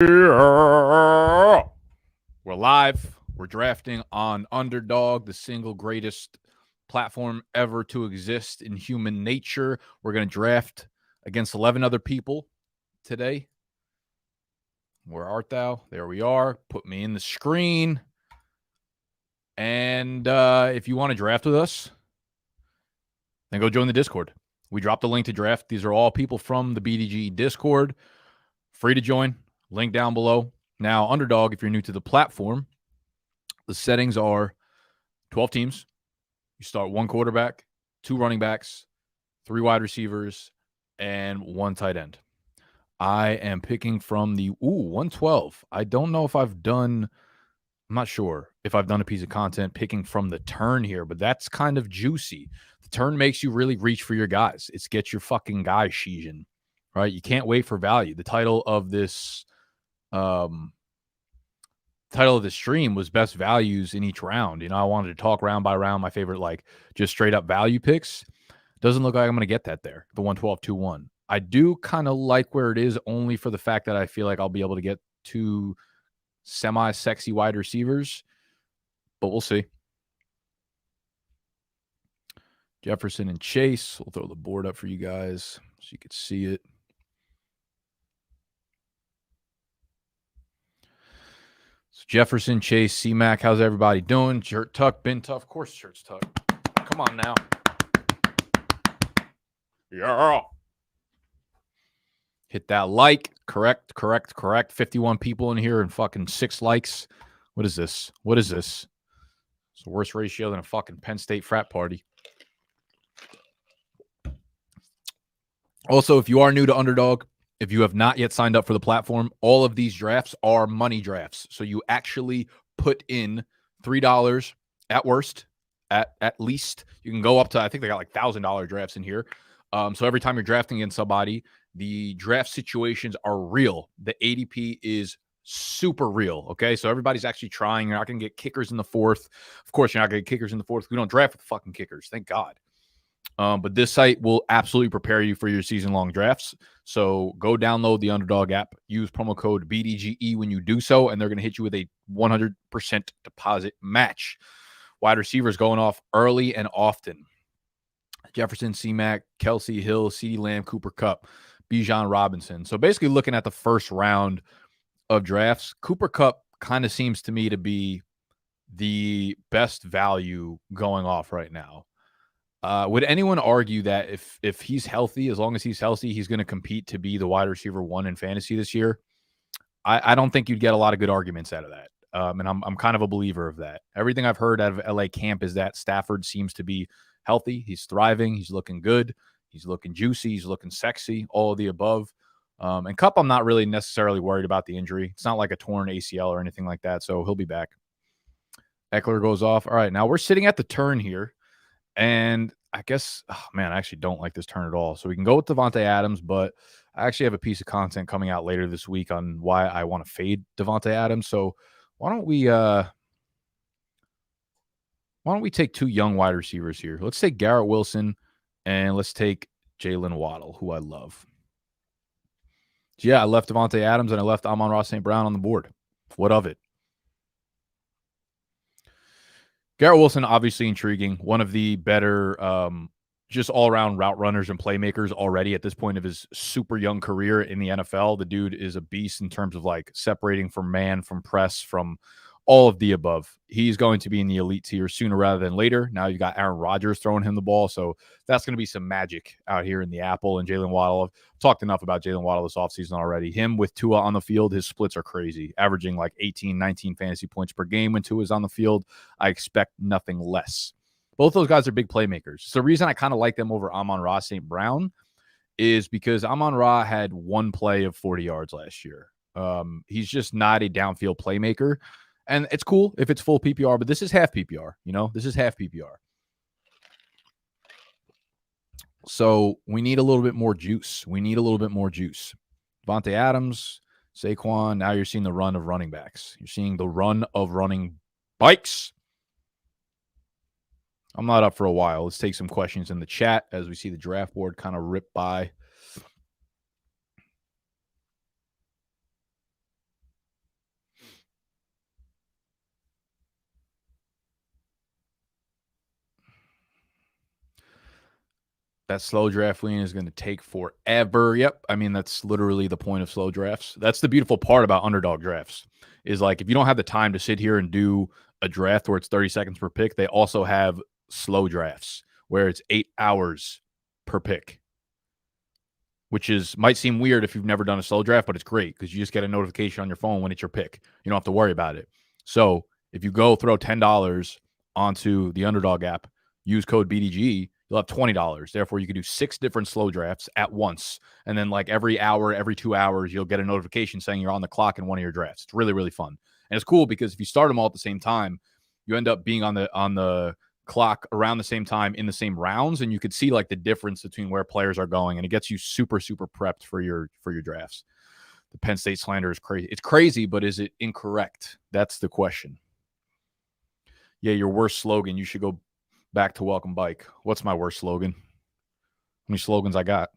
Yeah. We're live. We're drafting on Underdog, the single greatest platform ever to exist in human nature. We're going to draft against 11 other people today. Where art thou? There we are. Put me in the screen. And if you want to draft with us, then go join the Discord. We dropped a link to draft. These are all people from the BDGE Discord. Free to join. Link down below. Now, Underdog, if you're new to the platform, the settings are 12 teams. You start one quarterback, 2 running backs, 3 wide receivers, and 1 tight end. I am picking from the 112. I don't know if I'm not sure if I've done a piece of content picking from the turn here, but that's kind of juicy. The turn makes you really reach for your guys. It's get your fucking guy sheeting, right? You can't wait for value. The title of this stream was best values in each round. You know, I wanted to talk round by round my favorite, like, just straight up value picks. Doesn't look like I'm going to get that there, the 112-2-1. I do kind of like where it is, only for the fact that I feel like I'll be able to get 2 semi-sexy wide receivers, but we'll see. Jefferson and Chase. We'll throw the board up for you guys so you can see it. So Jefferson, Chase, C-Mac, how's everybody doing? Shirt tuck, been tough. Of course, shirt's tuck. Come on now. Yeah. Hit that like. Correct. 51 people in here and fucking 6 likes. What is this? It's a worse ratio than a fucking Penn State frat party. Also, if you are new to Underdog, if you have not yet signed up for the platform, all of these drafts are money drafts. So you actually put in $3 at worst, at least. You can go up to, I think they got like $1,000 drafts in here. So every time you're drafting in somebody, the draft situations are real. The ADP is super real, okay? So everybody's actually trying. You're not going to get kickers in the 4th. Of course, you're not going to get kickers in the 4th. We don't draft with fucking kickers, thank God. But this site will absolutely prepare you for your season-long drafts. So go download the Underdog app. Use promo code BDGE when you do so, and they're going to hit you with a 100% deposit match. Wide receivers going off early and often. Jefferson, C-Mac, Kelsey, Hill, CeeDee Lamb, Cooper Kupp, Bijan Robinson. So basically looking at the first round of drafts, Cooper Kupp kind of seems to me to be the best value going off right now. Would anyone argue that if he's healthy, as long as he's healthy, he's going to compete to be the wide receiver 1 in fantasy this year? I don't think you'd get a lot of good arguments out of that. And I'm kind of a believer of that. Everything I've heard out of LA camp is that Stafford seems to be healthy. He's thriving. He's looking good. He's looking juicy. He's looking sexy, all of the above. And Kupp, I'm not really necessarily worried about the injury. It's not like a torn ACL or anything like that, so he'll be back. Eckler goes off. All right, now we're sitting at the turn here. And I guess, I actually don't like this turn at all. So we can go with Davante Adams, but I actually have a piece of content coming out later this week on why I want to fade Davante Adams. So why don't we take 2 young wide receivers here? Let's take Garrett Wilson and let's take Jalen Waddle, who I love. So yeah, I left Davante Adams and I left Amon-Ra St. Brown on the board. What of it? Garrett Wilson, obviously intriguing. One of the better just all-around route runners and playmakers already at this point of his super young career in the NFL. The dude is a beast in terms of like separating from man, from press, from all of the above. He's going to be in the elite tier sooner rather than later. Now you've got Aaron Rodgers throwing him the ball, so that's going to be some magic out here in the Apple. And Jalen Waddle, I've talked enough about Jalen Waddle this offseason already. Him with Tua on the field, his splits are crazy, averaging like 18, 19 fantasy points per game when Tua is on the field. I expect nothing less. Both those guys are big playmakers. So the reason I kind of like them over Amon-Ra St. Brown is because Amon-Ra had 1 play of 40 yards last year. He's just not a downfield playmaker. And it's cool if it's full PPR, but this is half PPR. You know, this is half PPR. So we need a little bit more juice. Davante Adams, Saquon. Now you're seeing the run of running backs. You're seeing the run of running bikes. I'm not up for a while. Let's take some questions in the chat as we see the draft board kind of rip by. That slow draft lean is going to take forever. Yep. I mean, that's literally the point of slow drafts. That's the beautiful part about underdog drafts is like if you don't have the time to sit here and do a draft where it's 30 seconds per pick, they also have slow drafts where it's 8 hours per pick, which is might seem weird if you've never done a slow draft, but it's great because you just get a notification on your phone when it's your pick. You don't have to worry about it. So if you go throw $10 onto the Underdog app, use code BDGE, you'll have $20. Therefore, you can do 6 different slow drafts at once. And then like every hour, every 2 hours, you'll get a notification saying you're on the clock in one of your drafts. It's really, really fun. And it's cool because if you start them all at the same time, you end up being on the clock around the same time in the same rounds, and you could see like the difference between where players are going, and it gets you super prepped for your drafts. The Penn State slander is crazy. It's crazy, but is it incorrect? That's the question. Yeah, your worst slogan. You should go back to Welcome Bike. What's my worst slogan? How many slogans I got?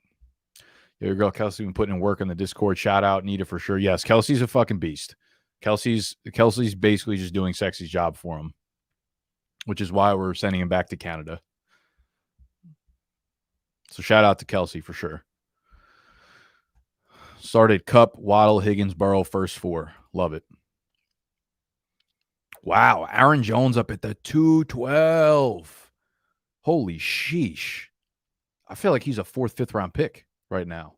Yeah, your girl Kelsey been putting in work in the Discord. Shout out, Nita for sure. Yes, Kelsey's a fucking beast. Kelsey's basically just doing Sexy's job for him, which is why we're sending him back to Canada. So shout out to Kelsey for sure. Started Cup, Waddle, Higgins, Burrow, first 4. Love it. Wow, Aaron Jones up at the 212. Holy sheesh. I feel like he's a 4th, 5th round pick right now.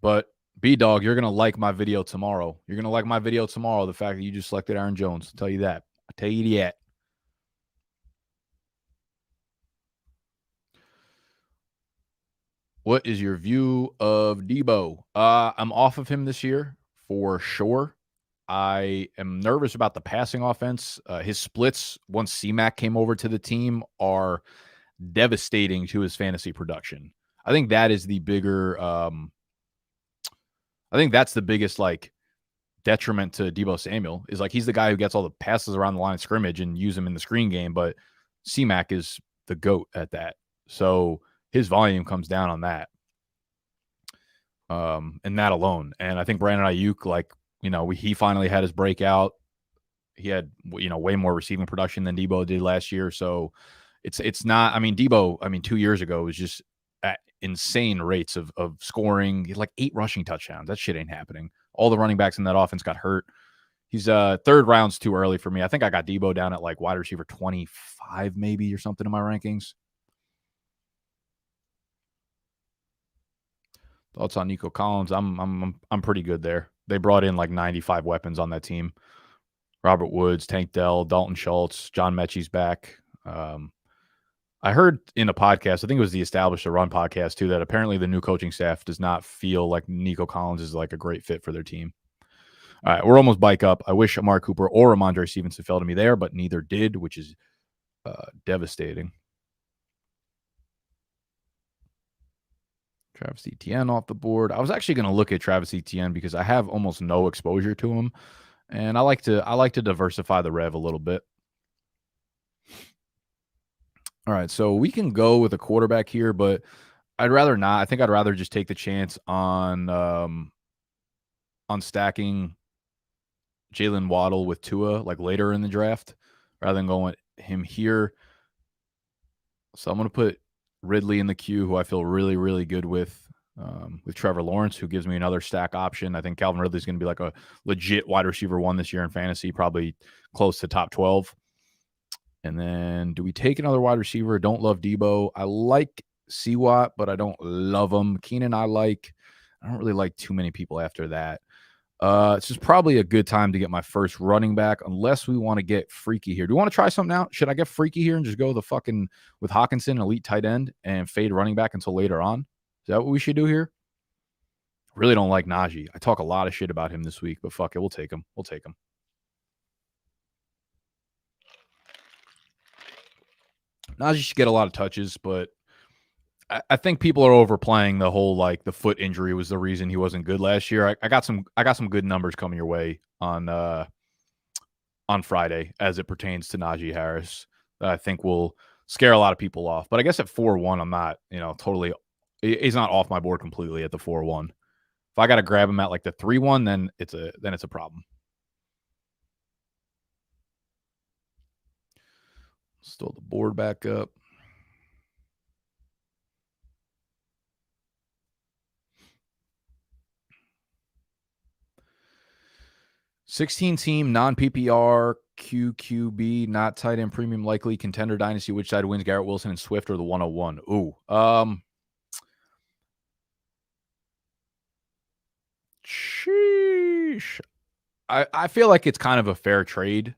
But B-Dog, you're going to like my video tomorrow. You're going to like my video tomorrow, the fact that you just selected Aaron Jones. I'll tell you that. I'll tell you that. What is your view of Debo? I'm off of him this year for sure. I am nervous about the passing offense. His splits, once C-Mac came over to the team, are devastating to his fantasy production. I think that is the bigger I think that's the biggest like detriment to Debo Samuel is like he's the guy who gets all the passes around the line of scrimmage and use him in the screen game, but C-Mac is the GOAT at that. So his volume comes down on that. And that alone. And I think Brandon Ayuk, like, he finally had his breakout. He had, way more receiving production than Debo did last year. So it's not, Debo, 2 years ago was just at insane rates of scoring, like 8 rushing touchdowns. That shit ain't happening. All the running backs in that offense got hurt. He's 3rd round's too early for me. I think I got Debo down at like wide receiver 25 maybe or something in my rankings. Thoughts on Nico Collins? I'm pretty good there. They brought in like 95 weapons on that team. Robert Woods, Tank Dell, Dalton Schultz, John Mechie's back. I heard in a podcast, I think it was the Establish the Run podcast too, that apparently the new coaching staff does not feel like Nico Collins is like a great fit for their team. All right, we're almost bike up. I wish Amari Cooper or Ramondre Stevenson fell to me there, but neither did, which is devastating. Travis Etienne off the board. I was actually going to look at Travis Etienne because I have almost no exposure to him, and I like to diversify the rev a little bit. All right, so we can go with a quarterback here, but I'd rather not. I think I'd rather just take the chance on stacking Jalen Waddle with Tua like later in the draft rather than going with him here. So I'm going to put Ridley in the queue, who I feel really, really good with Trevor Lawrence, who gives me another stack option. I think Calvin Ridley is going to be like a legit wide receiver 1 this year in fantasy, probably close to top 12. And then do we take another wide receiver? Don't love Debo. I like Seawat, but I don't love him. Keenan I like. I don't really like too many people after that. This is probably a good time to get my first running back, unless we want to get freaky here. Do you want to try something out? Should I get freaky here and just go with Hawkinson, elite tight end, and fade running back until later on? Is that what we should do here? Really don't like Najee. I talk a lot of shit about him this week, but fuck it. We'll take him. Najee should get a lot of touches, but I think people are overplaying the whole like the foot injury was the reason he wasn't good last year. I got some good numbers coming your way on Friday as it pertains to Najee Harris that I think will scare a lot of people off. But I guess at 4-1, I'm not, totally. He's not off my board completely at the 4-1. If I got to grab him at like the 3-1, then it's a problem. Still the board back up. 16-team, non-PPR, QQB, not tight end premium, likely contender dynasty. Which side wins, Garrett Wilson and Swift or the 101? Ooh. Sheesh. I feel like it's kind of a fair trade.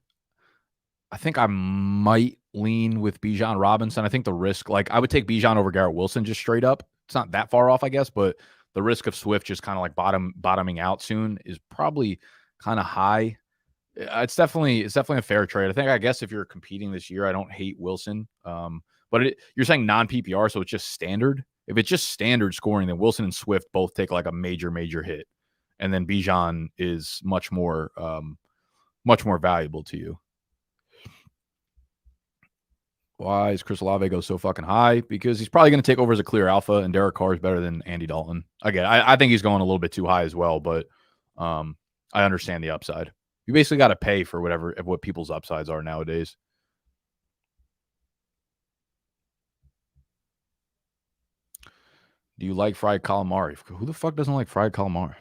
I think I might lean with Bijan Robinson. I think the risk, like I would take Bijan over Garrett Wilson just straight up. It's not that far off, I guess, but the risk of Swift just kind of like bottoming out soon is probably kind of high. It's definitely a fair trade. I guess if you're competing this year, I don't hate Wilson. But you're saying non PPR, so it's just standard. If it's just standard scoring, then Wilson and Swift both take like a major hit, and then Bijan is much more valuable to you. Why is Chris Olave go so fucking high? Because he's probably going to take over as a clear alpha, and Derek Carr is better than Andy Dalton. Again, I think he's going a little bit too high as well, but I understand the upside. You basically got to pay for what people's upsides are nowadays. Do you like fried calamari? Who the fuck doesn't like fried calamari?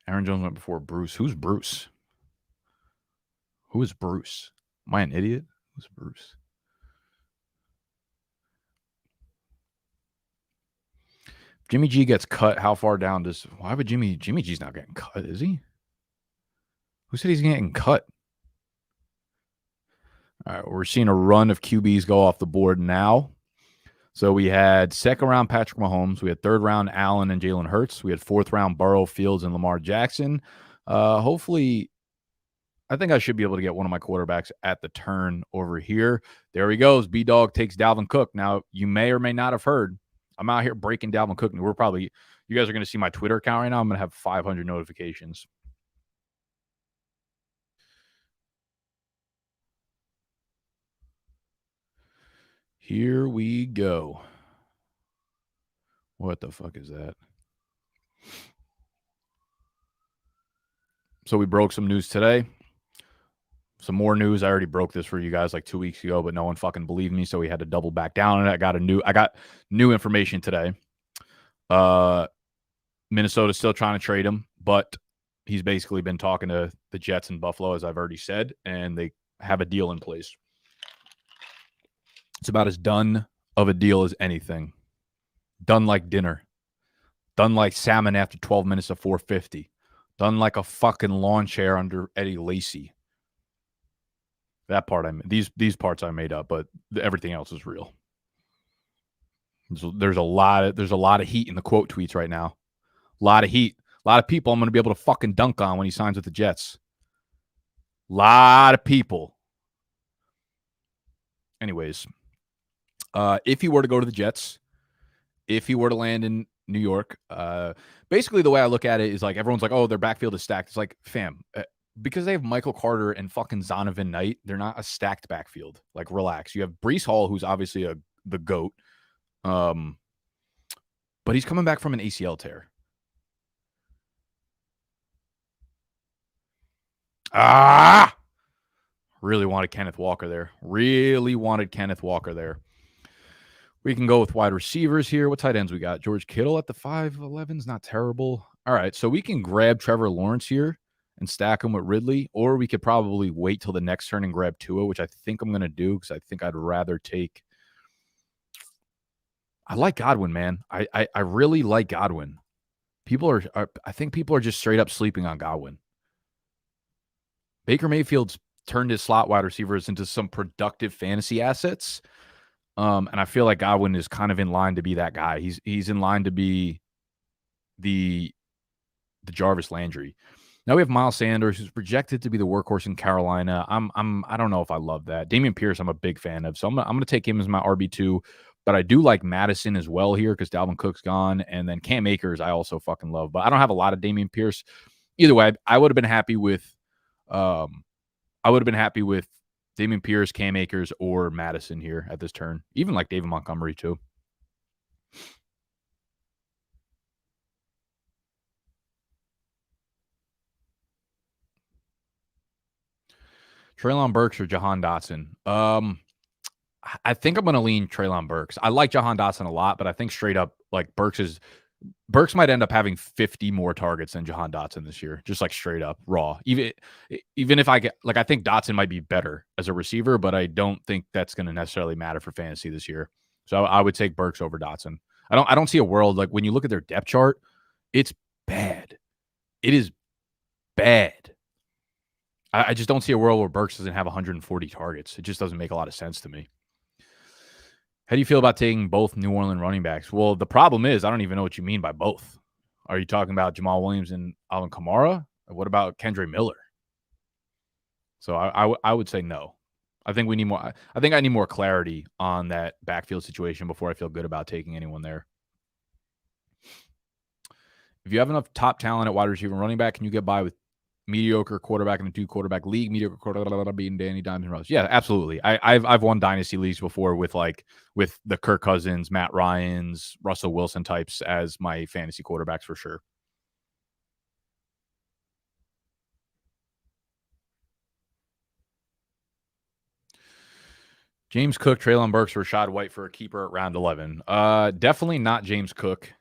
Aaron Jones went before Bruce. Who's Bruce? Who is Bruce? Am I an idiot? Who's Bruce? Jimmy G gets cut. How far down does? Why would Jimmy G's not getting cut? Is he? Who said he's getting cut? All right, we're seeing a run of QBs go off the board now. So we had second round Patrick Mahomes. We had third round Allen and Jalen Hurts. We had fourth round Burrow, Fields, and Lamar Jackson. Hopefully, I think I should be able to get one of my quarterbacks at the turn over here. There he goes. B-Dog takes Dalvin Cook. Now, you may or may not have heard, I'm out here breaking Dalvin Cook. You guys are going to see my Twitter account right now. I'm going to have 500 notifications. Here we go. What the fuck is that? So we broke some news today. Some more news. I already broke this for you guys like 2 weeks ago, but no one fucking believed me, so we had to double back down on it. I got new information today. Minnesota's still trying to trade him, but he's basically been talking to the Jets and Buffalo, as I've already said, and they have a deal in place. It's about as done of a deal as anything. Done like dinner. Done like salmon after 12 minutes of 450. Done like a fucking lawn chair under Eddie Lacy. That part these parts I made up, but everything else is real. There's a lot of heat in the quote tweets right now. A lot of heat. A lot of people I'm going to be able to fucking dunk on when he signs with the Jets. A lot of people. Anyways, if he were to go to the Jets, if he were to land in New York, basically the way I look at it is like everyone's like, oh, their backfield is stacked. It's like, fam, because they have Michael Carter and fucking Zonovan Knight, they're not a stacked backfield. Like, relax. You have Breece Hall, who's obviously the GOAT, but he's coming back from an ACL tear. Really wanted Kenneth Walker there. We can go with wide receivers here. What tight ends we got? George Kittle at the 5'11 is not terrible. All right, so we can grab Trevor Lawrence here and stack him with Ridley, or we could probably wait till the next turn and grab Tua, which I think I'm going to do because I think I'd rather take – I like Godwin, man. I really like Godwin. I think people are just straight up sleeping on Godwin. Baker Mayfield's turned his slot wide receivers into some productive fantasy assets. And I feel like Godwin is kind of in line to be that guy. He's in line to be the Jarvis Landry. Now we have Miles Sanders, who's projected to be the workhorse in Carolina. I don't know if I love that. Dameon Pierce, I'm a big fan of, so I'm going to take him as my RB2. But I do like Madison as well here because Dalvin Cook's gone, and then Cam Akers I also fucking love. But I don't have a lot of Dameon Pierce. Either way, I would have been happy with Dameon Pierce, Cam Akers, or Madison here at this turn. Even like David Montgomery too. Treylon Burks or Jahan Dotson. I think I'm going to lean Treylon Burks. I like Jahan Dotson a lot, but I think straight up, like Burks might end up having 50 more targets than Jahan Dotson this year, just like straight up raw. Even if I get like, I think Dotson might be better as a receiver, but I don't think that's going to necessarily matter for fantasy this year. So I would take Burks over Dotson. I don't see a world like when you look at their depth chart, it's bad. It is bad. I just don't see a world where Burks doesn't have 140 targets. It just doesn't make a lot of sense to me. How do you feel about taking both New Orleans running backs? Well, the problem is I don't even know what you mean by both. Are you talking about Jamal Williams and Alvin Kamara? Or what about Kendre Miller? So I would say no. I think we need more. I think I need more clarity on that backfield situation before I feel good about taking anyone there. If you have enough top talent at wide receiver and running back, can you get by with mediocre quarterback in a 2-quarterback league? Mediocre quarterback beating Danny Dimes and Rose. Yeah, absolutely. I've won dynasty leagues before with the Kirk Cousins, Matt Ryans, Russell Wilson types as my fantasy quarterbacks for sure. James Cook, Treylon Burks, Rachaad White for a keeper at round 11. Definitely not James Cook.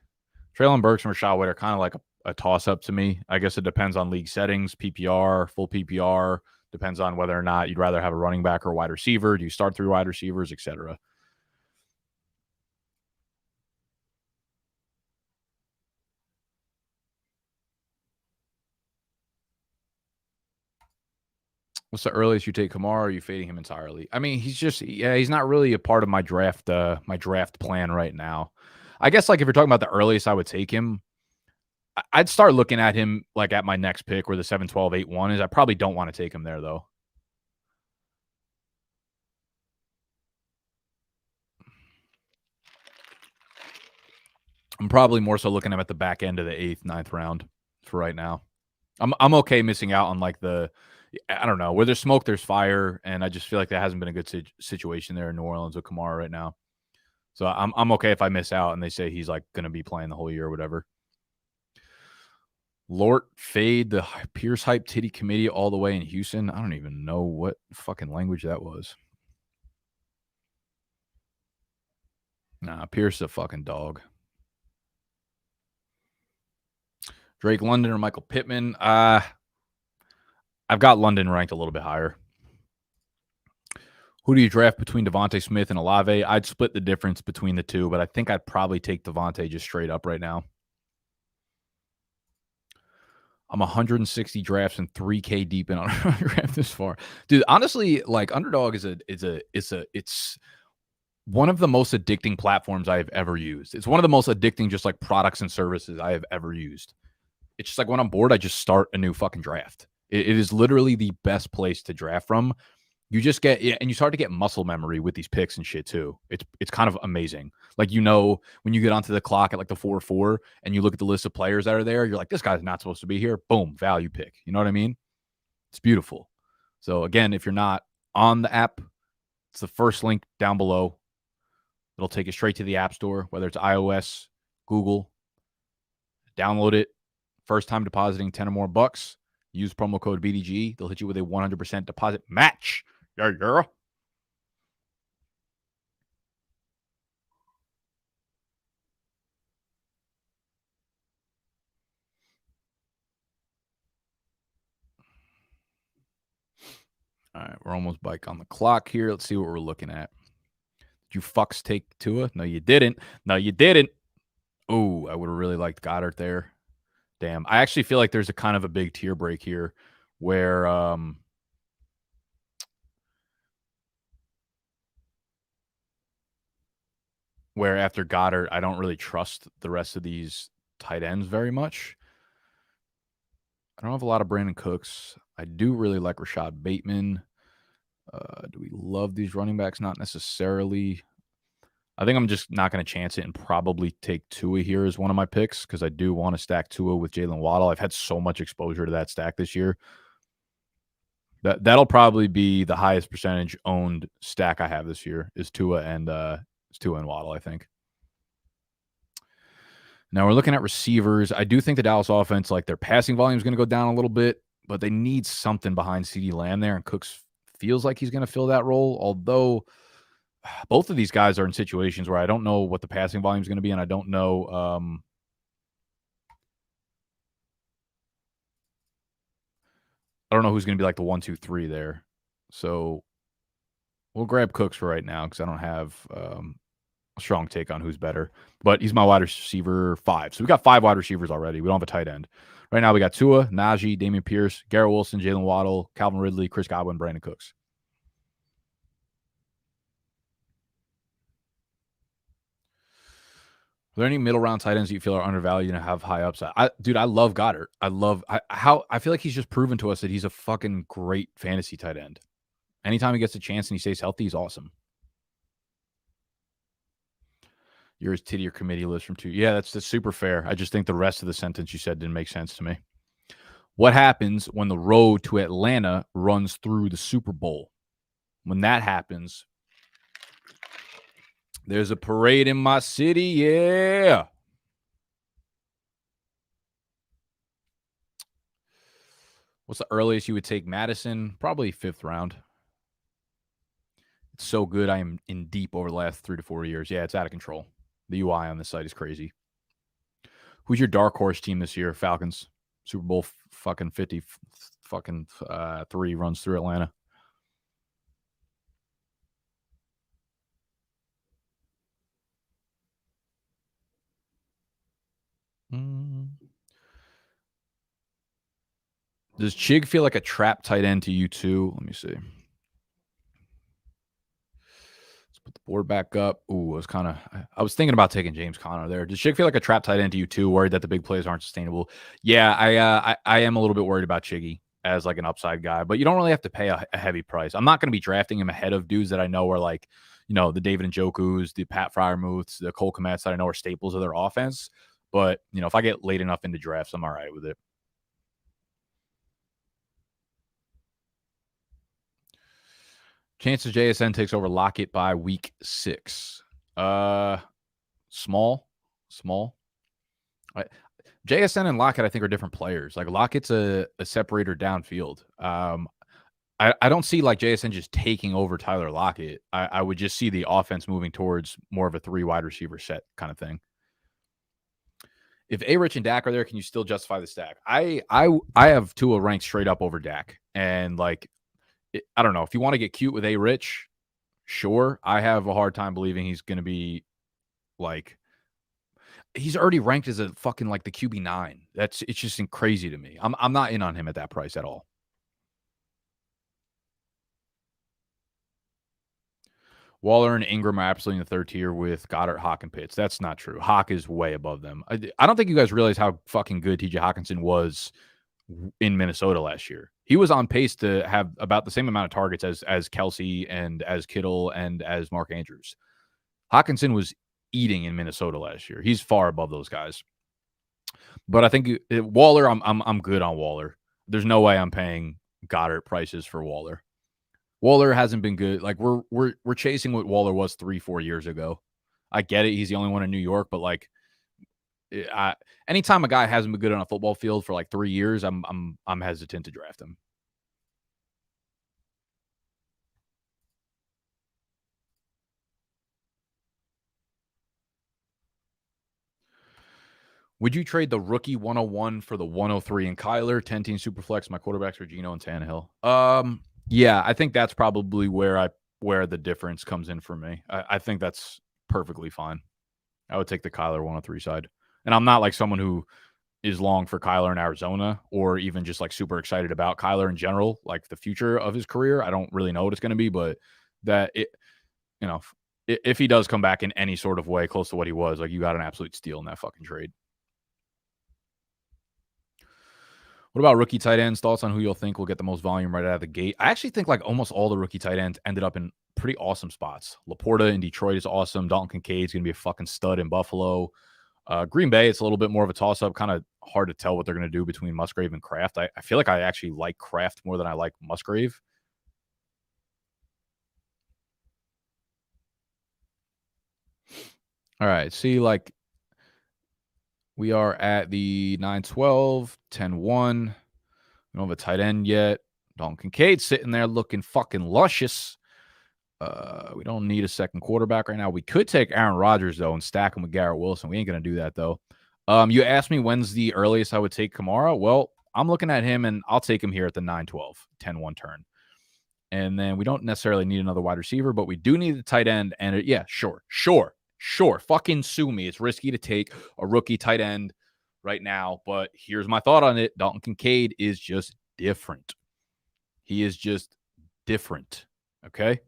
Treylon Burks and Rachaad White are kind of like a toss-up to me. I guess it depends on league settings, PPR, full PPR. Depends on whether or not you'd rather have a running back or a wide receiver. Do you start 3 wide receivers, etc.? What's the earliest you take Kamara? Or are you fading him entirely? I mean, he's not really a part of my draft plan right now. I guess like if you're talking about the earliest I would take him, I'd start looking at him like at my next pick where the 7, 12, 8, 1 is. I probably don't want to take him there though. I'm probably more so looking at him at the back end of the 8th, 9th round for right now. I'm okay missing out on like I don't know, where there's smoke, there's fire, and I just feel like that hasn't been a good situation there in New Orleans with Kamara right now. So I'm okay if I miss out and they say he's like going to be playing the whole year or whatever. Lort fade the Pierce hype titty committee all the way in Houston. I don't even know what fucking language that was. Nah, Pierce is a fucking dog. Drake London or Michael Pittman? I've got London ranked a little bit higher. Who do you draft between Devontae Smith and Olave? I'd split the difference between the two, but I think I'd probably take Devontae just straight up right now. I'm 160 drafts and 3K deep in on draft this far. Dude, honestly, like Underdog it's one of the most addicting platforms I have ever used. It's one of the most addicting just like products and services I have ever used. It's just like when I'm bored, I just start a new fucking draft. It is literally the best place to draft from. You just get, and you start to get muscle memory with these picks and shit too. It's kind of amazing. Like, you know, when you get onto the clock at like the 4-4 and you look at the list of players that are there, you're like, this guy's not supposed to be here. Boom, value pick. You know what I mean? It's beautiful. So again, if you're not on the app, it's the first link down below. It'll take you straight to the App Store, whether it's iOS, Google. Download it. First time depositing 10 or more bucks. Use promo code BDGE. They'll hit you with a 100% deposit match. Yeah, yeah. All right, we're almost back on the clock here. Let's see what we're looking at. Did you fucks take Tua? No, you didn't. No, you didn't. Oh, I would have really liked Goddard there. Damn. I actually feel like there's a kind of a big tier break here where after Goddard, I don't really trust the rest of these tight ends very much. I don't have a lot of Brandon Cooks. I do really like Rashad Bateman. Do we love these running backs? Not necessarily. I think I'm just not going to chance it and probably take Tua here as one of my picks because I do want to stack Tua with Jalen Waddle. I've had so much exposure to that stack this year. That'll probably be the highest percentage owned stack I have this year is Tua and Waddle, I think. Now we're looking at receivers. I do think the Dallas offense, like their passing volume is going to go down a little bit, but they need something behind CeeDee Lamb there, and Cooks feels like he's going to fill that role. Although both of these guys are in situations where I don't know what the passing volume is going to be, and I don't know. I don't know who's going to be like the 1, 2, 3 there. So we'll grab Cooks for right now because I don't have a strong take on who's better. But he's my wide receiver 5. So we got 5 wide receivers already. We don't have a tight end. Right now we got Tua, Najee, Damian Pierce, Garrett Wilson, Jalen Waddle, Calvin Ridley, Chris Godwin, Brandon Cooks. Are there any middle round tight ends that you feel are undervalued and have high upside? I love Goddard. I feel like he's just proven to us that he's a fucking great fantasy tight end. Anytime he gets a chance and he stays healthy, he's awesome. Yours to your committee list from 2. Yeah, that's super fair. I just think the rest of the sentence you said didn't make sense to me. What happens when the road to Atlanta runs through the Super Bowl? When that happens, there's a parade in my city. Yeah. What's the earliest you would take Madison? Probably 5th round. It's so good. I am in deep over the last 3 to 4 years. Yeah, it's out of control. The UI on this site is crazy. Who's your dark horse team this year? Falcons. Super Bowl fucking 50 fucking 3 runs through Atlanta. Does Chig feel like a trap tight end to you too? Let me see. Let's put the board back up. Ooh, I was thinking about taking James Conner there. Does Chig feel like a trap tight end to you too? Worried that the big plays aren't sustainable? Yeah, I am a little bit worried about Chiggy as like an upside guy, but you don't really have to pay a heavy price. I'm not going to be drafting him ahead of dudes that I know are like, the David Njoku's, the Pat Fryermuths, the Cole Kmets that I know are staples of their offense. But, if I get late enough into drafts, I'm all right with it. Chances JSN takes over Lockett by week 6. Small. JSN and Lockett, I think, are different players. Like Lockett's a separator downfield. I don't see like JSN just taking over Tyler Lockett. I would just see the offense moving towards more of a 3 wide receiver set kind of thing. If A-Rich and Dak are there, can you still justify the stack? I have Tua ranked straight up over Dak. And like, I don't know. If you want to get cute with A-Rich, sure. I have a hard time believing he's going to be like, he's already ranked as a fucking like the QB9. It's just crazy to me. I'm not in on him at that price at all. Waller and Ingram are absolutely in the 3rd tier with Goddard, Hawk, and Pitts. That's not true. Hawk is way above them. I don't think you guys realize how fucking good TJ Hawkinson was in Minnesota last year. He was on pace to have about the same amount of targets as Kelsey and as Kittle and as Mark Andrews. Hawkinson was eating in Minnesota last year. He's far above those guys. But I think Waller, I'm good on Waller. There's no way I'm paying Goddard prices for Waller. Waller hasn't been good. Like we're chasing what Waller was 3-4 years ago. I get it. He's the only one in New York, but like, anytime a guy hasn't been good on a football field for like 3 years, I'm hesitant to draft him. Would you trade the rookie 101 for the 103 and Kyler, 10-team Superflex? My quarterbacks are Geno and Tannehill. Yeah, I think that's probably where the difference comes in for me. I think that's perfectly fine. I would take the Kyler 103 side. And I'm not like someone who is long for Kyler in Arizona or even just like super excited about Kyler in general, like the future of his career. I don't really know what it's going to be, but if he does come back in any sort of way close to what he was, like you got an absolute steal in that fucking trade. What about rookie tight ends? Thoughts on who you'll think will get the most volume right out of the gate? I actually think like almost all the rookie tight ends ended up in pretty awesome spots. Laporta in Detroit is awesome. Dalton Kincaid's going to be a fucking stud in Buffalo. Green Bay, it's a little bit more of a toss-up. Kind of hard to tell what they're going to do between Musgrave and Kraft. I feel like I actually like Kraft more than I like Musgrave. All right, see, like, we are at the 9-12, 10-1. We don't have a tight end yet. Dalton Kincaid sitting there looking fucking luscious. We don't need a second quarterback right now. We could take Aaron Rodgers, though, and stack him with Garrett Wilson. We ain't going to do that, though. You asked me when's the earliest I would take Kamara. Well, I'm looking at him, and I'll take him here at the 9-12, 10-1 turn. And then we don't necessarily need another wide receiver, but we do need a tight end. And yeah, sure. Fucking sue me. It's risky to take a rookie tight end right now, but here's my thought on it. Dalton Kincaid is just different. He is just different. Okay.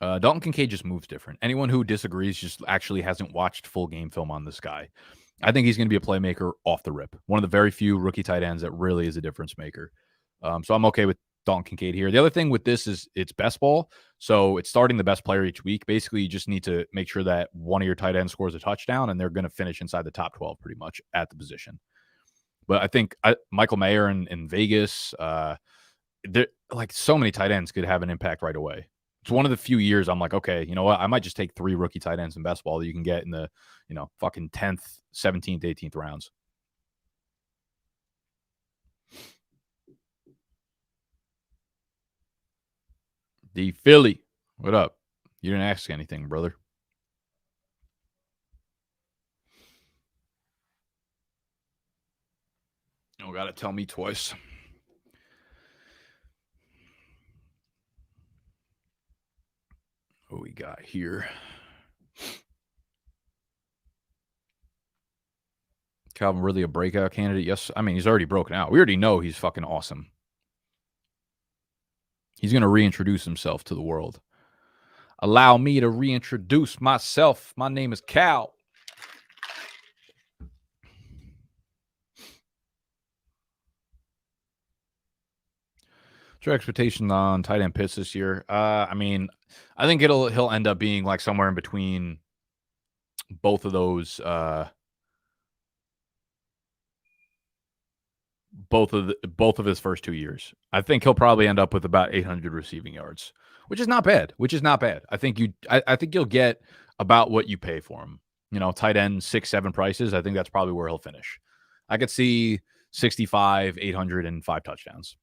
Dalton Kincaid just moves different. Anyone who disagrees just actually hasn't watched full game film on this guy. I think he's going to be a playmaker off the rip. One of the very few rookie tight ends that really is a difference maker. So I'm okay with Dalton Kincaid here. The other thing with this is it's best ball. So it's starting the best player each week. Basically, you just need to make sure that one of your tight ends scores a touchdown, and they're going to finish inside the top 12 pretty much at the position. But I think Michael Mayer in Vegas, like so many tight ends could have an impact right away. It's one of the few years I'm like, okay, you know what? I might just take 3 rookie tight ends in best ball that you can get in the, fucking 10th, 17th, 18th rounds. The Philly. What up? You didn't ask anything, brother. You don't got to tell me twice. What we got here? Calvin really a breakout candidate? Yes. I mean, he's already broken out. We already know he's fucking awesome. He's going to reintroduce himself to the world. Allow me to reintroduce myself. My name is Cal. What's your expectation on tight end Pitts this year? I mean, I think he'll end up being like somewhere in between both of those. Both of his first 2 years. I think he'll probably end up with about 800 receiving yards, which is not bad. I think you'll get about what you pay for him. Tight end 6-7 prices. I think that's probably where he'll finish. I could see 65, 800, and 5 touchdowns.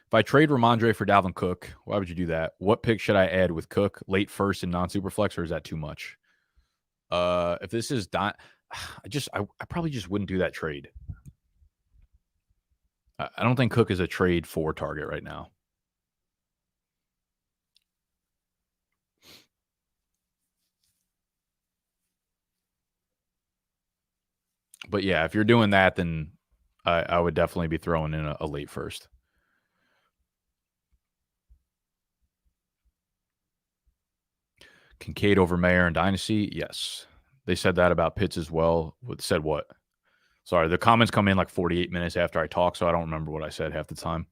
If I trade Ramondre for Dalvin Cook, why would you do that? What pick should I add with Cook? Late first and non-super flex, or is that too much? If this is I probably just wouldn't do that trade. I don't think Cook is a trade for target right now. But yeah, if you're doing that, then I would definitely be throwing in a late first. Kincaid over Mayer and Dynasty? Yes. They said that about Pitts as well. Said what? Sorry, the comments come in like 48 minutes after I talk, so I don't remember what I said half the time.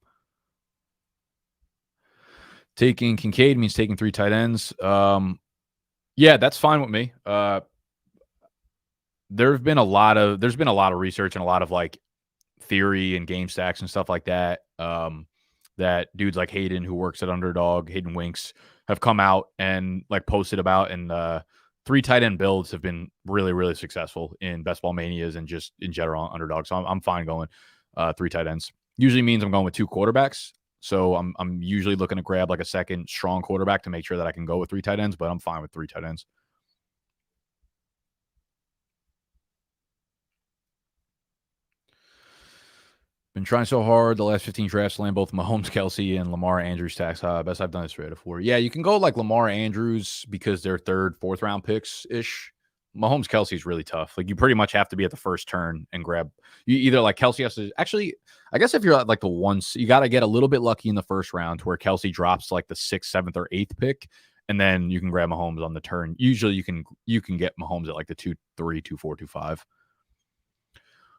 Taking Kincaid means taking 3 tight ends. Yeah, that's fine with me. There's been a lot of research and a lot of like theory and game stacks and stuff like that. That dudes like Hayden, who works at Underdog, Hayden Winks, have come out and like posted about, and 3 tight end builds have been really, really successful in best ball manias and just in general on Underdog. So I'm fine going 3 tight ends. Usually means I'm going with 2 quarterbacks. So I'm usually looking to grab like a second strong quarterback to make sure that I can go with 3 tight ends, but I'm fine with 3 tight ends. Been trying so hard the last 15 drafts to land both Mahomes, Kelsey, and Lamar Andrews tax high. Best I've done this right before. Yeah, you can go like Lamar Andrews because they're 3rd, 4th round picks ish. Mahomes, Kelsey is really tough. Like you pretty much have to be at the first turn and grab. You either like Kelsey has to actually. I guess if you're at like the ones, you got to get a little bit lucky in the first round to where Kelsey drops like the 6th, 7th, or 8th pick, and then you can grab Mahomes on the turn. Usually, you can get Mahomes at like the 2-3, 2-4, 2-5.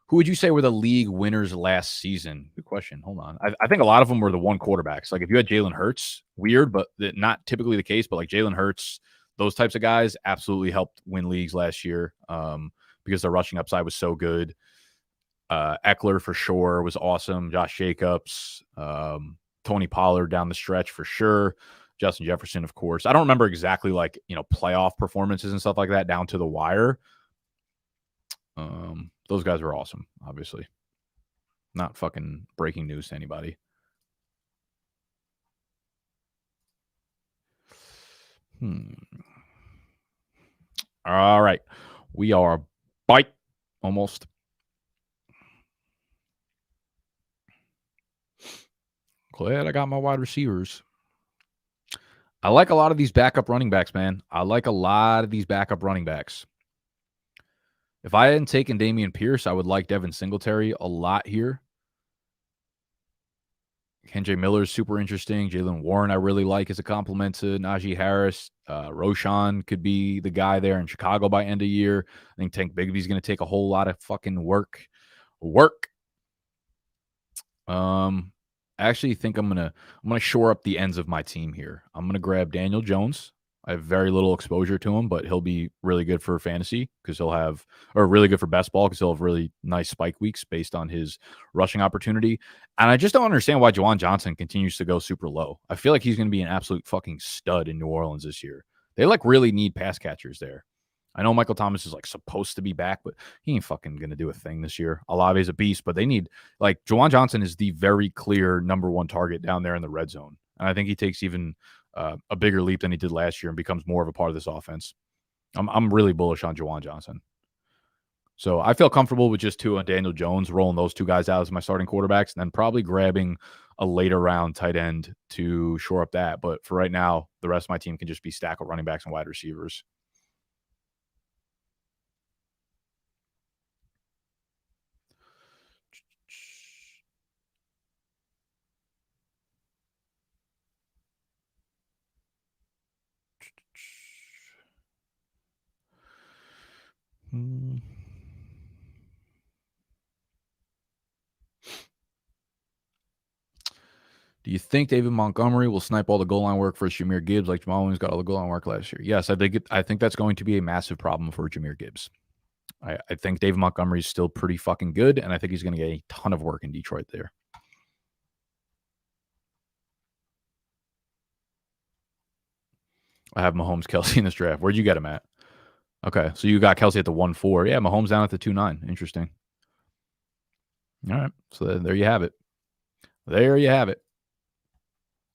Who would you say were the league winners last season? Good question. Hold on. I think a lot of them were the one quarterbacks. Like if you had Jalen Hurts, weird, but not typically the case. But like Jalen Hurts, those types of guys absolutely helped win leagues last year because the rushing upside was so good. Eckler for sure was awesome. Josh Jacobs, Tony Pollard down the stretch for sure. Justin Jefferson, of course. I don't remember exactly like playoff performances and stuff like that down to the wire. those guys are awesome, obviously. Not fucking breaking news to anybody. All right. We are bite almost. Glad I got my wide receivers. I like a lot of these backup running backs, man. I like a lot of these backup running backs. If I hadn't taken Dameon Pierce, I would like Devin Singletary a lot here. Kendre Miller is super interesting. Jaylen Warren I really like as a compliment to Najee Harris. Roshan could be the guy there in Chicago by end of year. I think Tank Bigby's going to take a whole lot of fucking work. I actually think I'm gonna shore up the ends of my team here. I'm gonna grab Daniel Jones. I have very little exposure to him, but he'll be really good for fantasy because he'll have, or really good for best ball because he'll have really nice spike weeks based on his rushing opportunity. And I just don't understand why Juwan Johnson continues to go super low. I feel like he's going to be an absolute fucking stud in New Orleans this year. They like really need pass catchers there. I know Michael Thomas is like supposed to be back, but he ain't fucking going to do a thing this year. Olave is a beast, but they need, like, Juwan Johnson is the very clear number one target down there in the red zone. And I think he takes even a bigger leap than he did last year and becomes more of a part of this offense. I'm really bullish on Juwan Johnson. So I feel comfortable with just Tua and Daniel Jones, rolling those two guys out as my starting quarterbacks, and then probably grabbing a later round tight end to shore up that. But for right now, the rest of my team can just be stack of running backs and wide receivers. Do you think David Montgomery will snipe all the goal line work for Jahmyr Gibbs like Jamal Williams got all the goal line work last year? Yes, I think that's going to be a massive problem for Jahmyr Gibbs. I think David Montgomery is still pretty fucking good, and I think he's going to get a ton of work in Detroit there. I have Mahomes, Kelsey in this draft. Where'd you get him at? Okay, so you got Kelsey at the 1-4. Yeah, Mahomes down at the 2-9. Interesting. All right, so there you have it. There you have it.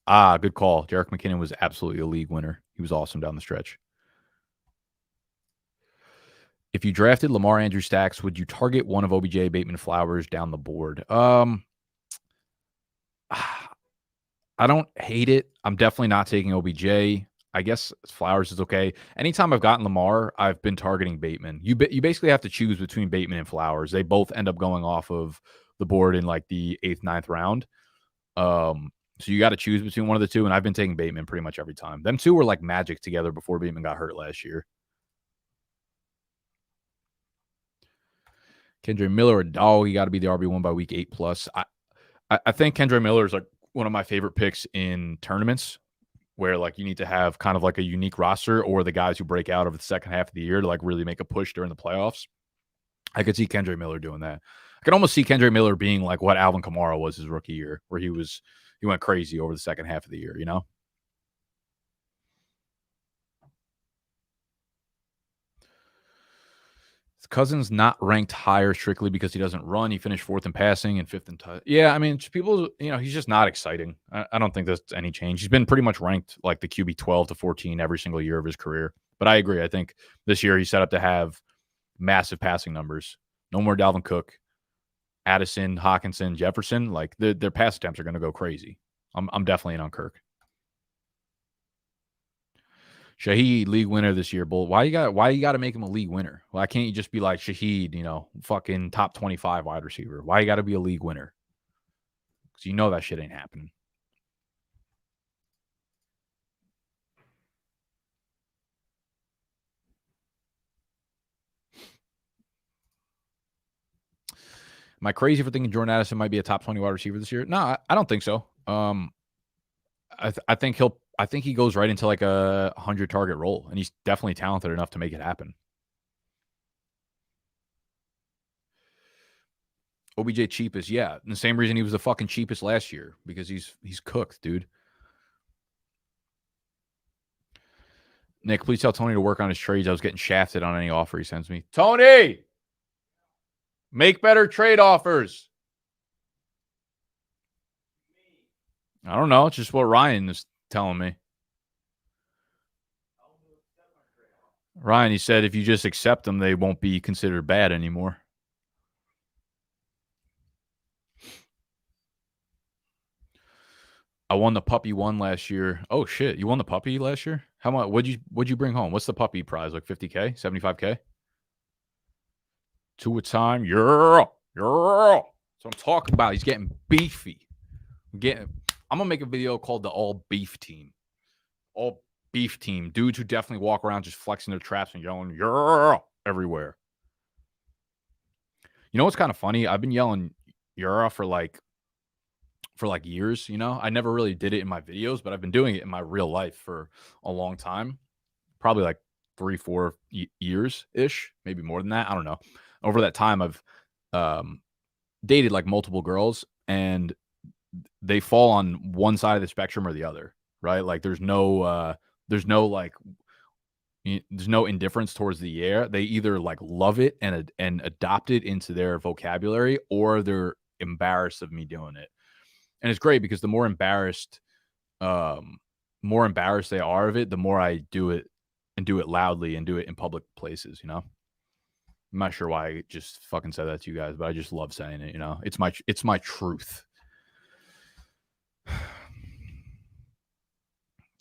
Ah, good call. Jerick McKinnon was absolutely a league winner. He was awesome down the stretch. If you drafted Lamar Andrew Stacks, would you target one of OBJ, Bateman, Flowers down the board? I don't hate it. I'm definitely not taking OBJ. I guess Flowers is okay. Anytime I've gotten Lamar, I've been targeting Bateman. You basically have to choose between Bateman and Flowers. They both end up going off of the board in like the 8th, 9th round. So you got to choose between one of the two, and I've been taking Bateman pretty much every time. Them two were like magic together before Bateman got hurt last year. Kendre Miller or Dog, you got to be the RB1 by week 8+. I think Kendre Miller is like one of my favorite picks in tournaments where like you need to have kind of like a unique roster or the guys who break out over the second half of the year to like really make a push during the playoffs. I could see Kendre Miller doing that. I could almost see Kendre Miller being like what Alvin Kamara was his rookie year, where he went crazy over the second half of the year, you know? Cousins not ranked higher strictly because he doesn't run. He finished 4th in passing and 5th in touch. Yeah, I mean, people, he's just not exciting. I don't think there's any change. He's been pretty much ranked like the QB 12 to 14 every single year of his career. But I agree. I think this year he's set up to have massive passing numbers. No more Dalvin Cook, Addison, Hawkinson, Jefferson. Like their pass attempts are going to go crazy. I'm definitely in on Kirk. Shaheed, league winner this year, Bull. Why you got to make him a league winner? Why can't you just be like Shaheed, fucking top 25 wide receiver? Why you got to be a league winner? Because you know that shit ain't happening. Am I crazy for thinking Jordan Addison might be a top 20 wide receiver this year? No, I don't think so. I think he goes right into like a 100 target role, and he's definitely talented enough to make it happen. OBJ cheapest, yeah. And the same reason he was the fucking cheapest last year, because he's cooked, dude. Nick, please tell Tony to work on his trades. I was getting shafted on any offer he sends me. Tony! Make better trade offers. I don't know. It's just what Ryan is telling me. Ryan, he said if you just accept them, they won't be considered bad anymore. I won the puppy one last year. Oh shit, you won the puppy last year? How much? What'd you bring home? What's the puppy prize? Like 50K, 75K? Two a time. Yeah. So I'm talking about. He's getting beefy. I'm gonna make a video called the All Beef Team. All Beef Team. Dudes who definitely walk around just flexing their traps and yelling "yeah" everywhere. You know what's kind of funny? I've been yelling "yeah" for like years. You know, I never really did it in my videos, but I've been doing it in my real life for a long time. Probably like 3-4 years ish, maybe more than that. I don't know. Over that time, I've dated like multiple girls, and they fall on one side of the spectrum or the other, right? Like there's no indifference towards the air. They either like love it and adopt it into their vocabulary, or they're embarrassed of me doing it. And it's great because the more embarrassed they are of it, the more I do it and do it loudly and do it in public places, you know? I'm not sure why I just fucking said that to you guys, but I just love saying it, you know? It's my truth.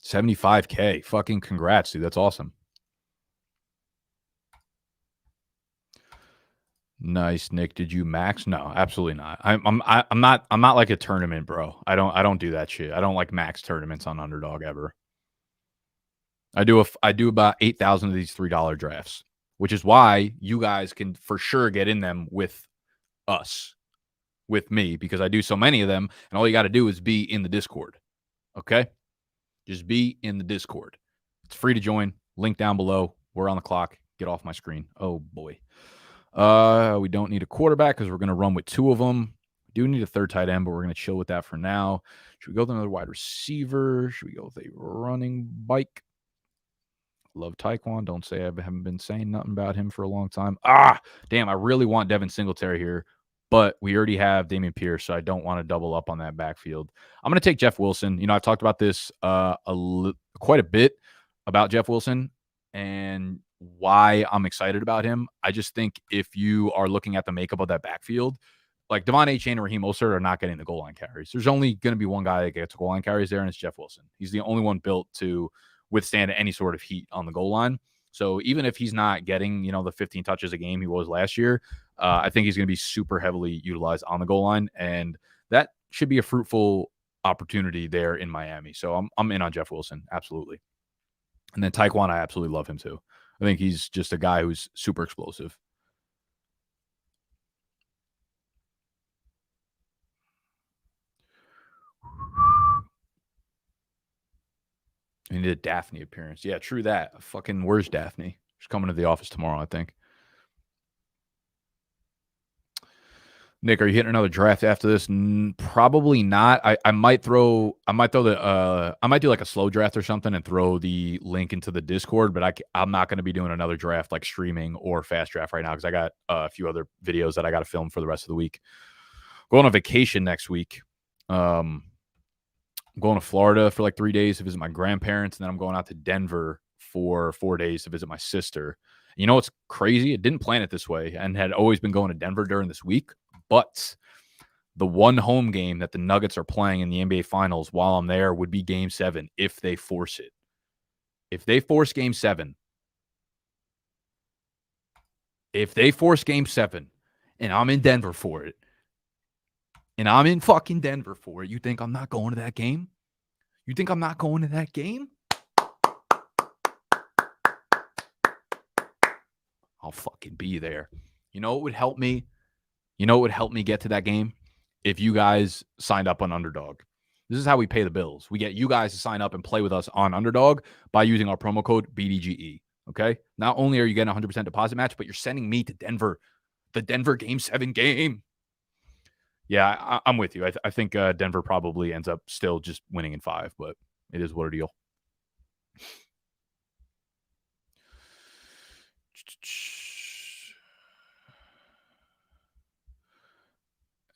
75K. Fucking congrats, dude. That's awesome. Nice, Nick. Did you max? No, absolutely not. I'm not like a tournament bro. I don't do that shit. I don't like max tournaments on Underdog ever. I do about 8,000 of these $3 drafts, which is why you guys can for sure get in them with us, with me, because I do so many of them, and all you got to do is be in the Discord. Okay? Just be in the Discord. It's free to join. Link down below. We're on the clock. Get off my screen. Oh boy. We don't need a quarterback because we're going to run with two of them. We do need a third tight end, but we're going to chill with that for now. Should we go with another wide receiver? Should we go with a running bike? Love Taekwon. Don't say I haven't been saying nothing about him for a long time. Damn, I really want Devin Singletary here, but we already have Dameon Pierce, so I don't want to double up on that backfield. I'm going to take Jeff Wilson. You know, I've talked about this quite a bit about Jeff Wilson and why I'm excited about him. I just think if you are looking at the makeup of that backfield, like Devon Achane and Raheem Mostert are not getting the goal line carries. There's only going to be one guy that gets goal line carries there, and it's Jeff Wilson. He's the only one built to withstand any sort of heat on the goal line. So even if he's not getting, you know, the 15 touches a game he was last year, I think he's going to be super heavily utilized on the goal line, and that should be a fruitful opportunity there in Miami. So I'm in on Jeff Wilson, absolutely. And then Taekwon, I absolutely love him too. I think he's just a guy who's super explosive. He did a Daphne appearance. Yeah, true that. Fucking, where's Daphne? She's coming to the office tomorrow, I think. Nick, are you hitting another draft after this? Probably not. I might do like a slow draft or something and throw the link into the Discord, but I'm not going to be doing another draft like streaming or fast draft right now because I got a few other videos that I got to film for the rest of the week. Going on vacation next week. I'm going to Florida for like 3 days to visit my grandparents, and then I'm going out to Denver for 4 days to visit my sister. You know what's crazy? It didn't plan it this way and had always been going to Denver during this week. But the one home game that the Nuggets are playing in the NBA Finals while I'm there would be Game 7 if they force it. If they force Game 7, and I'm in Denver for it, you think I'm not going to that game? You think I'm not going to that game? I'll fucking be there. You know what would help me? You know what would help me get to that game? If you guys signed up on Underdog. This is how we pay the bills. We get you guys to sign up and play with us on Underdog by using our promo code BDGE. Okay? Not only are you getting a 100% deposit match, but you're sending me to Denver, the Denver Game 7 game. Yeah, I'm with you. I think Denver probably ends up still just winning in 5, but it is what a deal.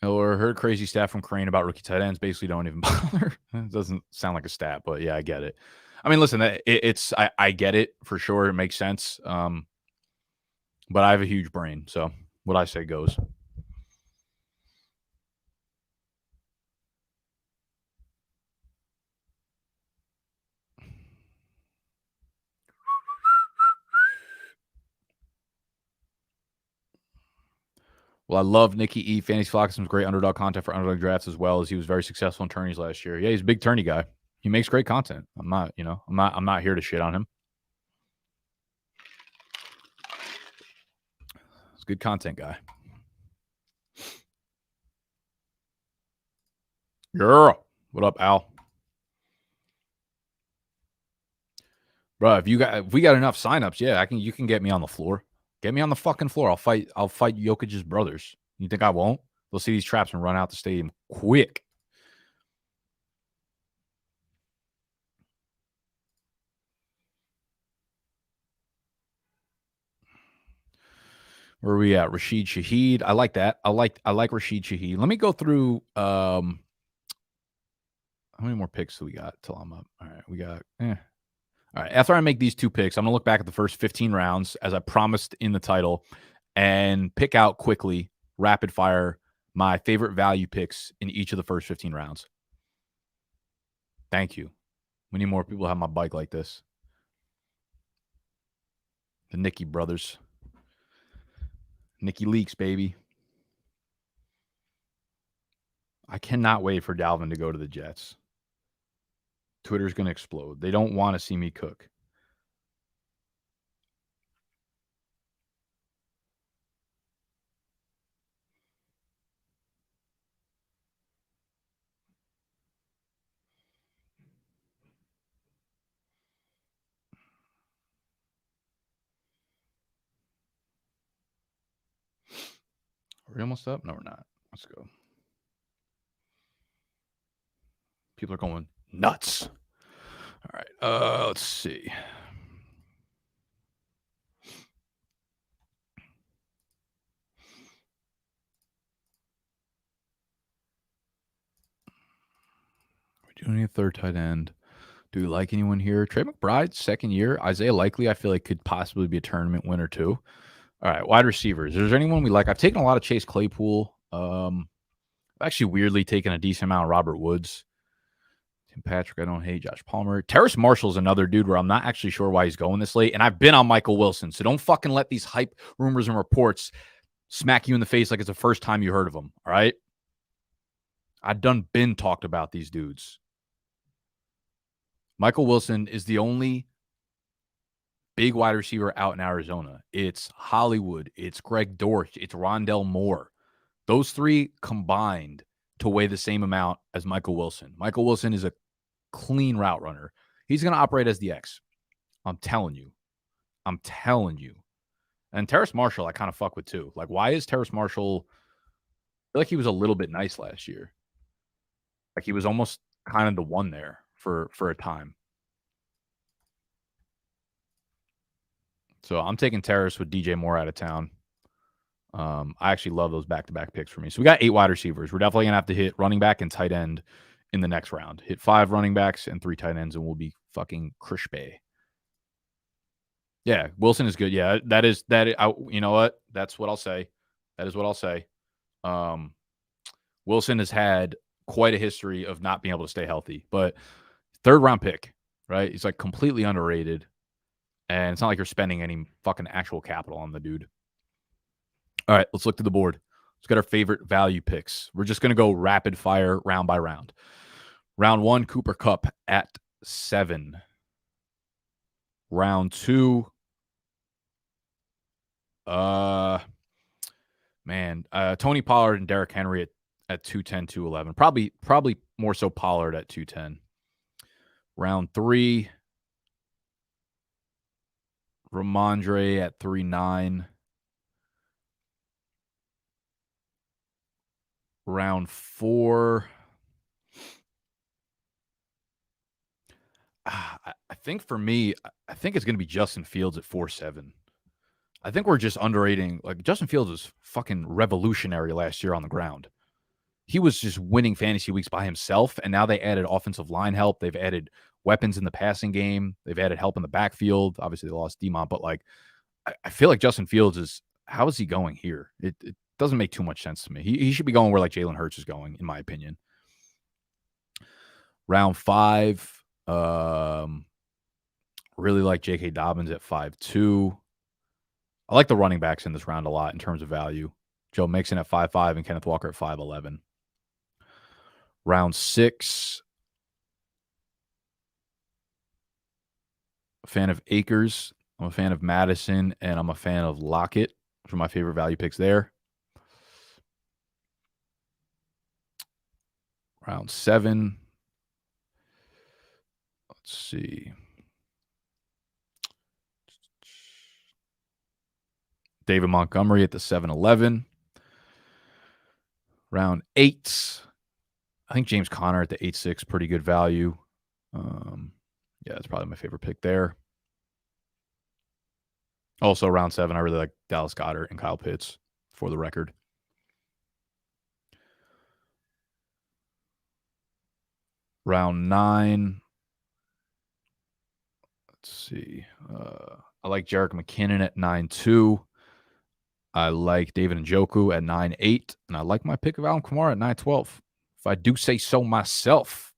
Or heard crazy stat from Crane about rookie tight ends. Basically, don't even bother. It doesn't sound like a stat, but yeah, I get it. I mean, listen, I get it for sure. It makes sense. But I have a huge brain, so what I say goes. Well, I love Nikki E. Fantasy Flock. Some great underdog content for underdog drafts as well, as he was very successful in tourneys last year. Yeah, he's a big tourney guy. He makes great content. I'm not here to shit on him. He's a good content guy. Girl, what up, Al? Bro, if we got enough signups, yeah, you can get me on the floor. Get me on the fucking floor. I'll fight Jokic's brothers. You think I won't? They'll see these traps and run out the stadium quick. Where are we at? Rashid Shaheed. I like that. I like Rashid Shaheed. Let me go through how many more picks do we got till I'm up? All right, we got All right, after I make these 2 picks, I'm going to look back at the first 15 rounds as I promised in the title and pick out quickly, rapid fire, my favorite value picks in each of the first 15 rounds. Thank you. We need more people to have my bike like this. The Nicky brothers. Nicky Leaks, baby. I cannot wait for Dalvin to go to the Jets. Twitter's going to explode. They don't want to see me cook. Are we almost up? No, we're not. Let's go. People are going nuts. All right. Let's see. We're doing a third tight end. Do we like anyone here? Trey McBride, second year. Isaiah Likely, I feel like could possibly be a tournament winner too. All right, wide receivers. Is there anyone we like? I've taken a lot of Chase Claypool. I've actually weirdly taken a decent amount of Robert Woods. Tim Patrick, I don't hate. Josh Palmer. Terrace Marshall's another dude where I'm not actually sure why he's going this late. And I've been on Michael Wilson, so don't fucking let these hype rumors and reports smack you in the face like it's the first time you heard of them, all right? I've been talked about these dudes. Michael Wilson is the only big wide receiver out in Arizona. It's Hollywood. It's Greg Dortch. It's Rondell Moore. Those 3 combined to weigh the same amount as Michael Wilson. Michael Wilson is a clean route runner. He's going to operate as the X. I'm telling you. And Terrace Marshall, I kind of fuck with too. Like, why is Terrace Marshall? I feel like he was a little bit nice last year. Like, he was almost kind of the one there for a time. So I'm taking Terrace with DJ Moore out of town. I actually love those back-to-back picks for me. So we got 8 wide receivers. We're definitely going to have to hit running back and tight end in the next round. Hit 5 running backs and 3 tight ends, and we'll be fucking crispy. Yeah, Wilson is good. Yeah, you know what? That's what I'll say. That is what I'll say. Wilson has had quite a history of not being able to stay healthy, but 3rd round pick, right? He's like completely underrated. And it's not like you're spending any fucking actual capital on the dude. All right, let's look to the board. Let's get our favorite value picks. We're just going to go rapid fire round by round. Round 1, Cooper Kupp at 7. Round 2, Tony Pollard and Derrick Henry at 210, 211. Probably more so Pollard at 210. Round 3, Ramondre at 3.9. Round 4, I think for me, I think it's going to be Justin Fields at 4.7. I think we're just underrating. Like, Justin Fields was fucking revolutionary last year on the ground. he was just winning fantasy weeks by himself. And now they added offensive line help. They've added weapons in the passing game. They've added help in the backfield. Obviously, they lost Demont, but like, I feel like Justin Fields is, how is he going here? It doesn't make too much sense to me. He should be going where like Jalen Hurts is going, in my opinion. Round 5, really like J.K. Dobbins at 5'2". I like the running backs in this round a lot in terms of value. Joe Mixon at 5'5" and Kenneth Walker at 5'11". Round 6, a fan of Akers. I'm a fan of Madison, and I'm a fan of Lockett, which are my favorite value picks there. Round 7. Let's see. David Montgomery at the 7-11. Round 8. I think James Conner at the 8-6, pretty good value. Yeah, that's probably my favorite pick there. Also, round 7, I really like Dallas Goedert and Kyle Pitts, for the record. Round 9. Let's see. I like Jerick McKinnon at 9-2. I like David Njoku at 9-8. And I like my pick of Alvin Kamara at 9-12. If I do say so myself.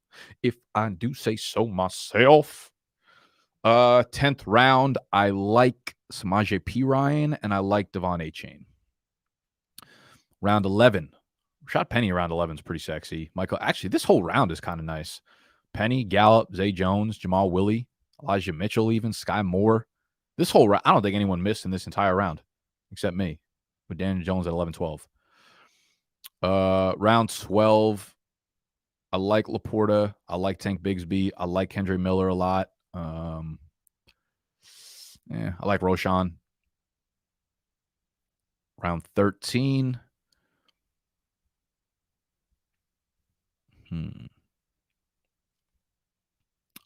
10th round, I like Samaje Perine, and I like Devon Achane. Round 11. Rashad Penny around 11 is pretty sexy. Michael, actually, this whole round is kind of nice. Penny, Gallup, Zay Jones, Jamal Willie, Elijah Mitchell, even Sky Moore. This whole round, I don't think anyone missed in this entire round, except me, with Daniel Jones at 11-12. Round 12, I like Laporta. I like Tank Bigsby. I like Kendre Miller a lot. I like Roshan. Round 13.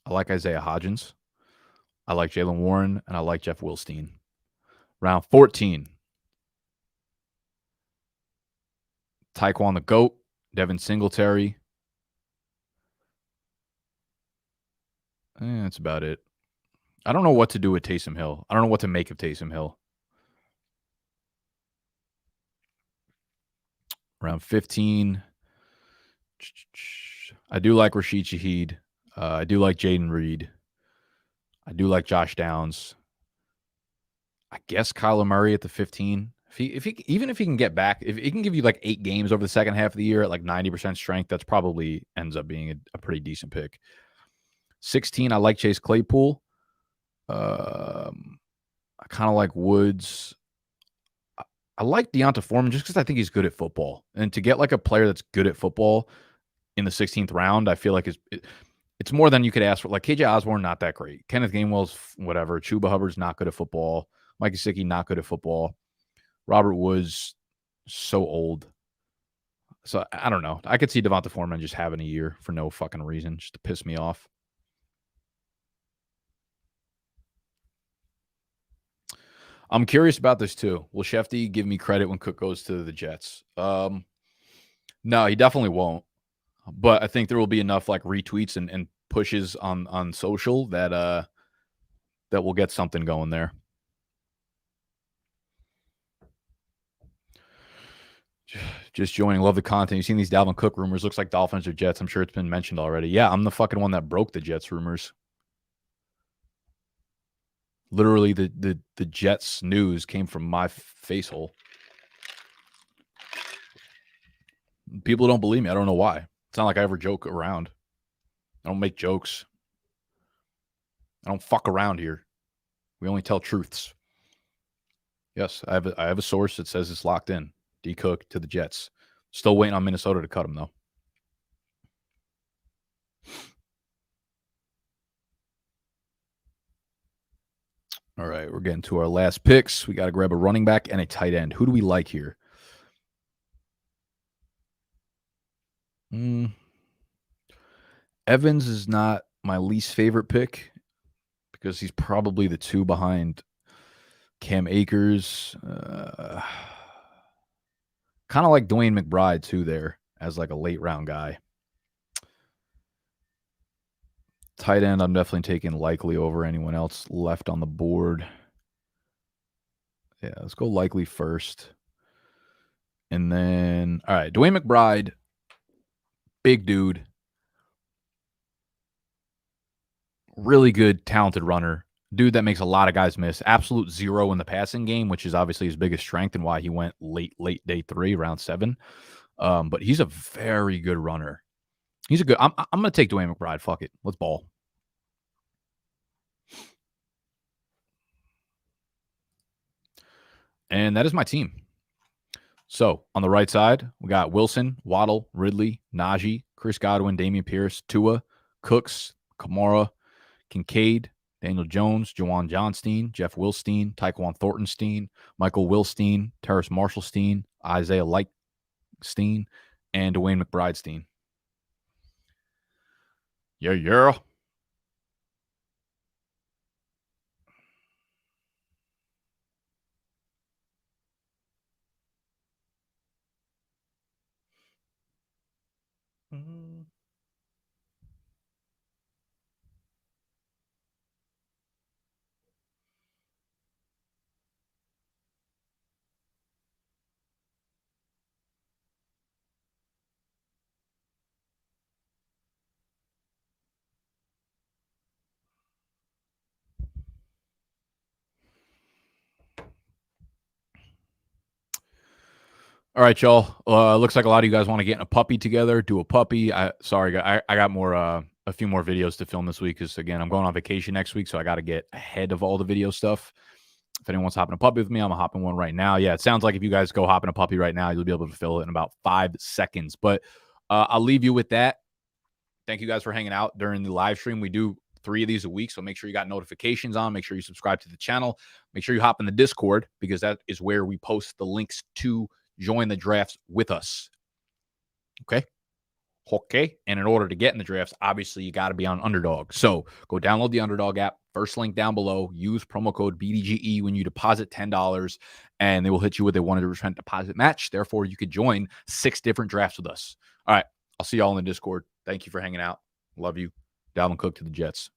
I like Isaiah Hodgins. I like Jalen Warren, and I like Jeff Wilstein. Round 14. Tyquan the GOAT, Devin Singletary. That's about it. I don't know what to do with Taysom Hill. I don't know what to make of Taysom Hill. Round 15. I do like Rashid Shaheed. I do like Jaden Reed. I do like Josh Downs. I guess Kyler Murray at the 15. Even if he can get back, if he can give you like 8 games over the second half of the year at like 90% strength, that's probably ends up being a pretty decent pick. 16, I like Chase Claypool. I kind of like Woods. I like Deonta Foreman just because I think he's good at football. And to get like a player that's good at football in the 16th round, I feel like it's more than you could ask for. Like KJ Osborne, not that great. Kenneth Gainwell's whatever. Chuba Hubbard's not good at football. Mike Gesicki, not good at football. Robert Woods, so old. So I don't know. I could see Devonta Foreman just having a year for no fucking reason, just to piss me off. I'm curious about this too. Will Shefty give me credit when Cook goes to the Jets? No, he definitely won't. But I think there will be enough like retweets and pushes on social that we'll get something going there. Just joining. Love the content. You've seen these Dalvin Cook rumors. Looks like Dolphins or Jets. I'm sure it's been mentioned already. Yeah, I'm the fucking one that broke the Jets rumors. Literally, the Jets news came from my face hole. People don't believe me. I don't know why. It's not like I ever joke around. I don't make jokes. I don't fuck around here. We only tell truths. Yes, I have a source that says it's locked in. D Cook to the Jets. Still waiting on Minnesota to cut him, though. All right, we're getting to our last picks. We got to grab a running back and a tight end. Who do we like here? Evans is not my least favorite pick because he's probably the 2 behind Cam Akers. Kind of like Dwayne McBride, too, there as like a late round guy. Tight end, I'm definitely taking Likely over anyone else left on the board. Yeah, let's go Likely first. And then, all right, Dwayne McBride, big dude. Really good, talented runner. Dude that makes a lot of guys miss. Absolute zero in the passing game, which is obviously his biggest strength and why he went late day 3, round 7. But he's a very good runner. He's a good. I'm going to take Dwayne McBride. Fuck it. Let's ball. And that is my team. So on the right side, we got Wilson, Waddle, Ridley, Najee, Chris Godwin, Dameon Pierce, Tua, Cooks, Kamara, Kincaid, Daniel Jones, Jawan Johnstein, Jeff Wilstein, Tyquan Thorntonstein, Michael Wilstein, Terrace Marshallstein, Isaiah Likestein, and Dwayne McBridestein. Yeah. All right, y'all. Looks like a lot of you guys want to get in a puppy together, do a puppy. I got more a few more videos to film this week because again, I'm going on vacation next week, so I got to get ahead of all the video stuff. If anyone wants to hop in a puppy with me, I'm gonna hop in one right now. Yeah, it sounds like if you guys go hop in a puppy right now, you'll be able to fill it in about 5 seconds. But I'll leave you with that. Thank you guys for hanging out during the live stream. We do 3 of these a week, so make sure you got notifications on. Make sure you subscribe to the channel. Make sure you hop in the Discord because that is where we post the links to join the drafts with us. Okay. And in order to get in the drafts, obviously you got to be on Underdog. So go download the Underdog app. First link down below. Use promo code BDGE when you deposit $10, and they will hit you with a 100% deposit match. Therefore, you could join 6 different drafts with us. All right. I'll see y'all in the Discord. Thank you for hanging out. Love you. Dalvin Cook to the Jets.